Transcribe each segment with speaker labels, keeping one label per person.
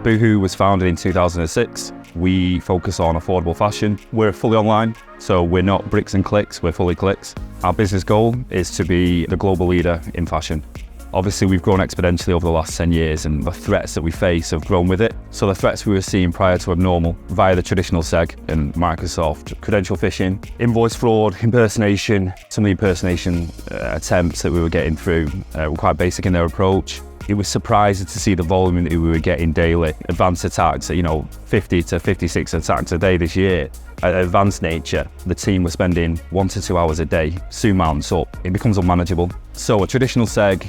Speaker 1: Boohoo was founded in 2006. We focus on affordable fashion. We're fully online, so we're not bricks and clicks, we're fully clicks. Our business goal is to be the global leader in fashion. Obviously, we've grown exponentially over the last 10 years, and the threats that we face have grown with it. So the threats we were seeing prior to Abnormal via the traditional SEG and Microsoft, credential phishing, invoice fraud, impersonation, some of the impersonation attempts that we were getting through were quite basic in their approach. It was surprising to see the volume that we were getting daily. Advanced attacks, 50 to 56 attacks a day this year. At advanced nature, the team was spending 1 to 2 hours a day. Soon mounts up, it becomes unmanageable. So a traditional SEG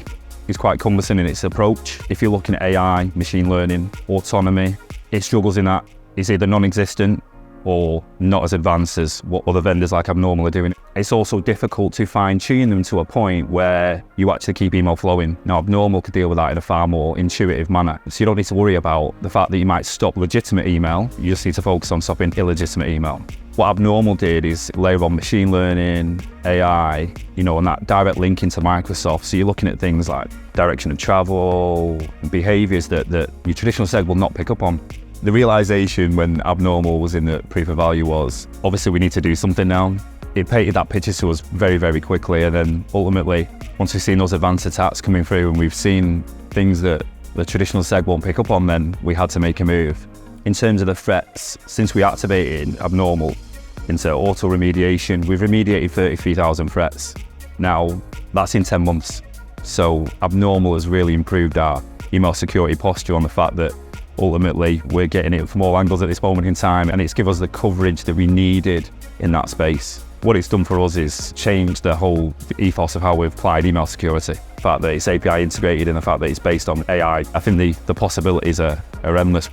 Speaker 1: is quite cumbersome in its approach. If you're looking at AI, machine learning, autonomy, it struggles in that. It's either non-existent or not as advanced as what other vendors like Abnormal are doing. It's also difficult to fine-tune them to a point where you actually keep email flowing. Now, Abnormal could deal with that in a far more intuitive manner. So you don't need to worry about the fact that you might stop legitimate email. You just need to focus on stopping illegitimate email. What Abnormal did is layer on machine learning, AI, and that direct link into Microsoft. So you're looking at things like direction of travel, behaviors that your traditional SEG will not pick up on. The realization when Abnormal was in the proof of value was, obviously we need to do something now. It painted that picture to us very, very quickly. And then ultimately, once we've seen those advanced attacks coming through and we've seen things that the traditional SEG won't pick up on, then we had to make a move. In terms of the threats, since we activated Abnormal into auto remediation, we've remediated 33,000 threats. Now, that's in 10 months. So Abnormal has really improved our email security posture on the fact that ultimately we're getting it from all angles at this moment in time, and it's given us the coverage that we needed in that space. What it's done for us is change the whole ethos of how we've applied email security. The fact that it's API integrated and the fact that it's based on AI, I think the possibilities are endless.